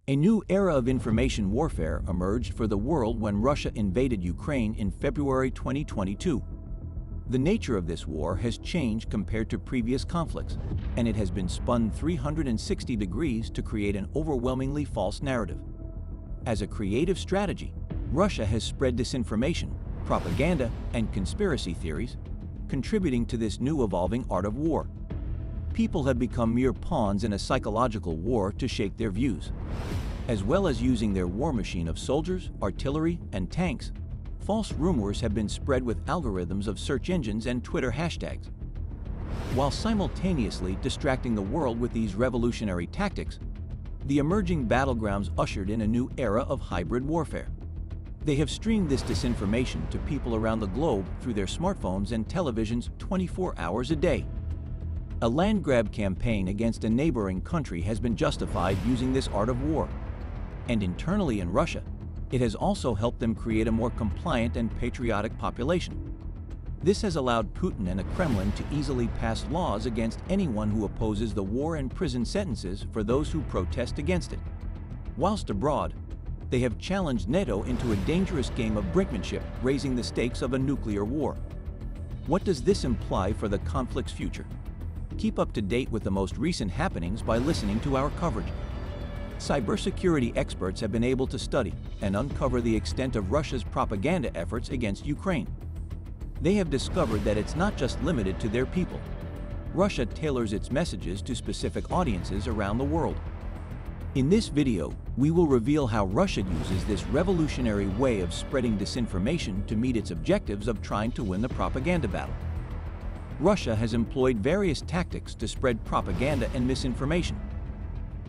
A new era of information warfare emerged for the world when Russia invaded Ukraine in February 2022. The nature of this war has changed compared to previous conflicts, and it has been spun 360 degrees to create an overwhelmingly false narrative. As a creative strategy, Russia has spread disinformation, propaganda, and conspiracy theories, contributing to this new evolving art of war. People have become mere pawns in a psychological war to shape their views. As well as using their war machine of soldiers, artillery, and tanks, false rumors have been spread with algorithms of search engines and Twitter hashtags. While simultaneously distracting the world with these revolutionary tactics, the emerging battlegrounds ushered in a new era of hybrid warfare. They have streamed this disinformation to people around the globe through their smartphones and televisions 24 hours a day. A land grab campaign against a neighboring country has been justified using this art of war. And internally in Russia, it has also helped them create a more compliant and patriotic population. This has allowed Putin and the Kremlin to easily pass laws against anyone who opposes the war and prison sentences for those who protest against it. Whilst abroad, they have challenged NATO into a dangerous game of brinkmanship, raising the stakes of a nuclear war. What does this imply for the conflict's future? Keep up to date with the most recent happenings by listening to our coverage. Cybersecurity experts have been able to study and uncover the extent of Russia's propaganda efforts against Ukraine. They have discovered that it's not just limited to their people. Russia tailors its messages to specific audiences around the world. In this video, we will reveal how Russia uses this revolutionary way of spreading disinformation to meet its objectives of trying to win the propaganda battle. Russia has employed various tactics to spread propaganda and misinformation.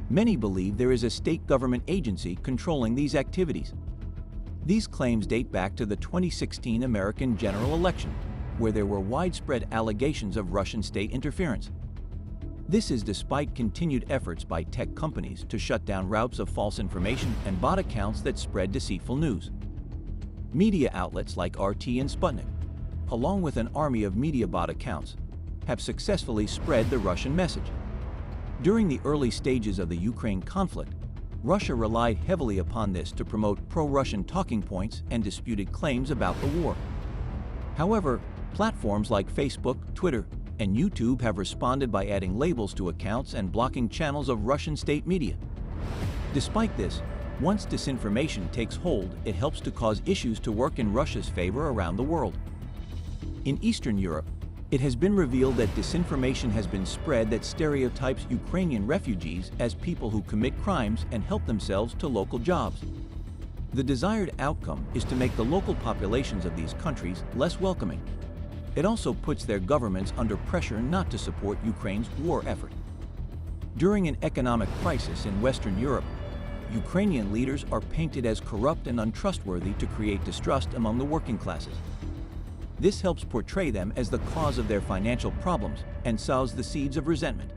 Many believe there is a state government agency controlling these activities. These claims date back to the 2016 American general election, where there were widespread allegations of Russian state interference. This is despite continued efforts by tech companies to shut down routes of false information and bot accounts that spread deceitful news. Media outlets like RT and Sputnik, along with an army of media bot accounts, have successfully spread the Russian message. During the early stages of the Ukraine conflict, Russia relied heavily upon this to promote pro-Russian talking points and disputed claims about the war. However, platforms like Facebook, Twitter, and YouTube have responded by adding labels to accounts and blocking channels of Russian state media. Despite this, once disinformation takes hold, it helps to cause issues to work in Russia's favor around the world. In Eastern Europe, it has been revealed that disinformation has been spread that stereotypes Ukrainian refugees as people who commit crimes and help themselves to local jobs. The desired outcome is to make the local populations of these countries less welcoming. It also puts their governments under pressure not to support Ukraine's war effort. During an economic crisis in Western Europe, Ukrainian leaders are painted as corrupt and untrustworthy to create distrust among the working classes. This helps portray them as the cause of their financial problems and sows the seeds of resentment.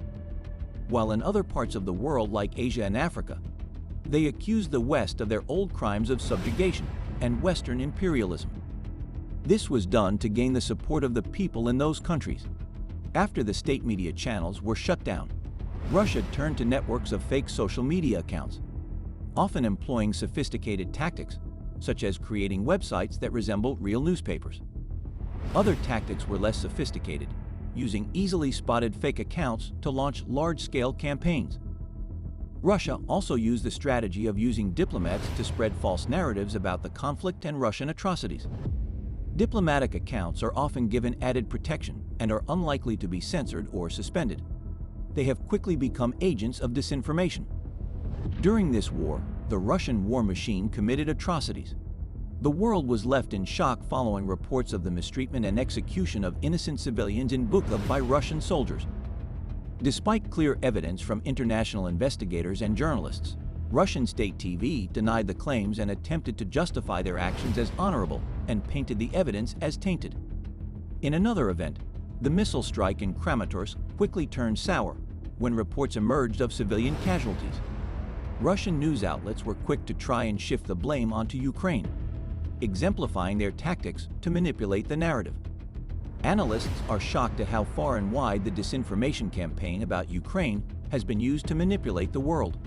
While in other parts of the world like Asia and Africa, they accuse the West of their old crimes of subjugation and Western imperialism. This was done to gain the support of the people in those countries. After the state media channels were shut down, Russia turned to networks of fake social media accounts, often employing sophisticated tactics, such as creating websites that resemble real newspapers. Other tactics were less sophisticated, using easily spotted fake accounts to launch large-scale campaigns. Russia also used the strategy of using diplomats to spread false narratives about the conflict and Russian atrocities. Diplomatic accounts are often given added protection and are unlikely to be censored or suspended. They have quickly become agents of disinformation. During this war, the Russian war machine committed atrocities. The world was left in shock following reports of the mistreatment and execution of innocent civilians in Bucha by Russian soldiers. Despite clear evidence from international investigators and journalists, Russian state TV denied the claims and attempted to justify their actions as honorable and painted the evidence as tainted. In another event, the missile strike in Kramatorsk quickly turned sour when reports emerged of civilian casualties. Russian news outlets were quick to try and shift the blame onto Ukraine, exemplifying their tactics to manipulate the narrative. Analysts are shocked at how far and wide the disinformation campaign about Ukraine has been used to manipulate the world.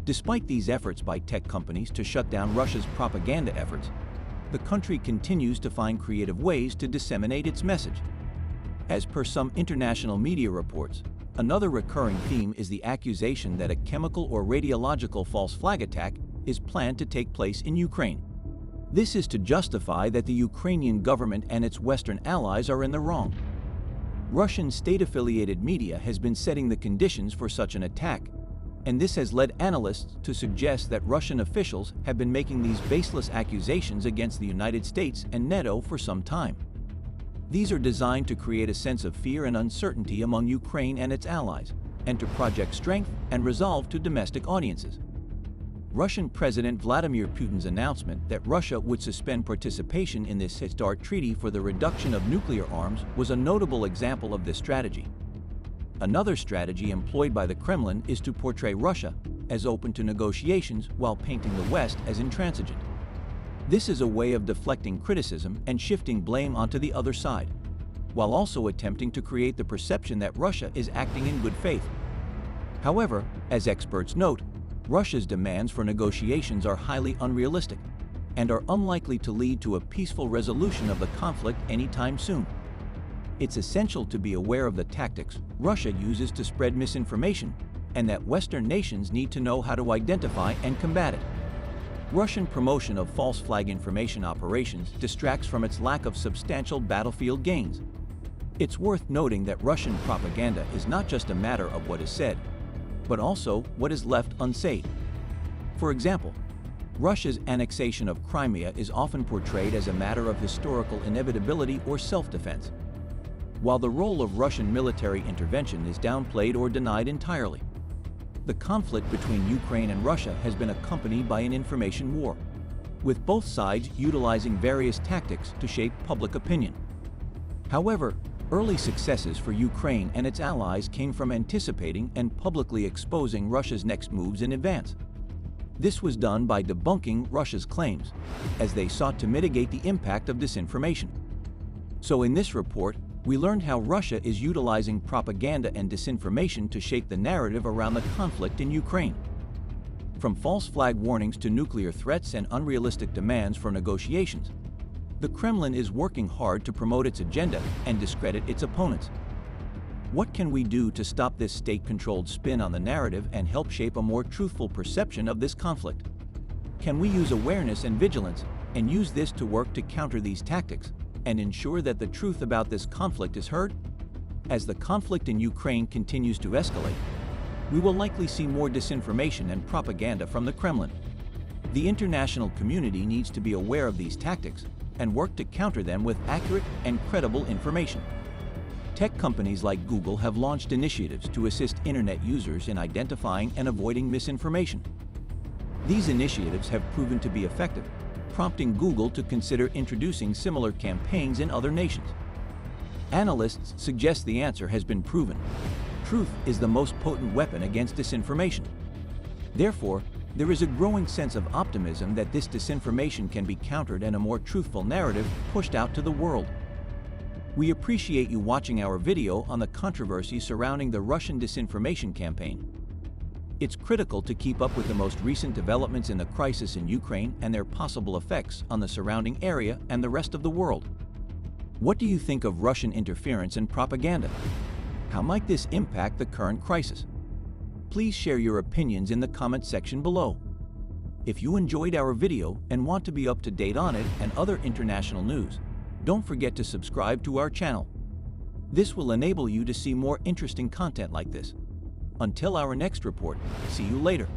Despite these efforts by tech companies to shut down Russia's propaganda efforts, the country continues to find creative ways to disseminate its message. As per some international media reports, another recurring theme is the accusation that a chemical or radiological false flag attack is planned to take place in Ukraine. This is to justify that the Ukrainian government and its Western allies are in the wrong. Russian state-affiliated media has been setting the conditions for such an attack, and this has led analysts to suggest that Russian officials have been making these baseless accusations against the United States and NATO for some time. These are designed to create a sense of fear and uncertainty among Ukraine and its allies, and to project strength and resolve to domestic audiences. Russian President Vladimir Putin's announcement that Russia would suspend participation in this historic treaty for the reduction of nuclear arms was a notable example of this strategy. Another strategy employed by the Kremlin is to portray Russia as open to negotiations while painting the West as intransigent. This is a way of deflecting criticism and shifting blame onto the other side, while also attempting to create the perception that Russia is acting in good faith. However, as experts note, Russia's demands for negotiations are highly unrealistic and are unlikely to lead to a peaceful resolution of the conflict anytime soon. It's essential to be aware of the tactics Russia uses to spread misinformation, and that Western nations need to know how to identify and combat it. Russian promotion of false flag information operations distracts from its lack of substantial battlefield gains. It's worth noting that Russian propaganda is not just a matter of what is said, but also what is left unsaid. For example, Russia's annexation of Crimea is often portrayed as a matter of historical inevitability or self-defense, while the role of Russian military intervention is downplayed or denied entirely. The conflict between Ukraine and Russia has been accompanied by an information war, with both sides utilizing various tactics to shape public opinion. However, early successes for Ukraine and its allies came from anticipating and publicly exposing Russia's next moves in advance. This was done by debunking Russia's claims, as they sought to mitigate the impact of disinformation. So in this report, we learned how Russia is utilizing propaganda and disinformation to shape the narrative around the conflict in Ukraine. From false flag warnings to nuclear threats and unrealistic demands for negotiations, the Kremlin is working hard to promote its agenda and discredit its opponents. What can we do to stop this state-controlled spin on the narrative and help shape a more truthful perception of this conflict? Can we use awareness and vigilance and use this to work to counter these tactics and ensure that the truth about this conflict is heard? As the conflict in Ukraine continues to escalate, we will likely see more disinformation and propaganda from the Kremlin. The international community needs to be aware of these tactics and work to counter them with accurate and credible information. Tech companies like Google have launched initiatives to assist internet users in identifying and avoiding misinformation. These initiatives have proven to be effective, prompting Google to consider introducing similar campaigns in other nations. Analysts suggest the answer has been proven. Truth is the most potent weapon against disinformation. Therefore, there is a growing sense of optimism that this disinformation can be countered and a more truthful narrative pushed out to the world. We appreciate you watching our video on the controversy surrounding the Russian disinformation campaign. It's critical to keep up with the most recent developments in the crisis in Ukraine and their possible effects on the surrounding area and the rest of the world. What do you think of Russian interference and propaganda? How might this impact the current crisis? Please share your opinions in the comment section below. If you enjoyed our video and want to be up to date on it and other international news, don't forget to subscribe to our channel. This will enable you to see more interesting content like this. Until our next report, see you later.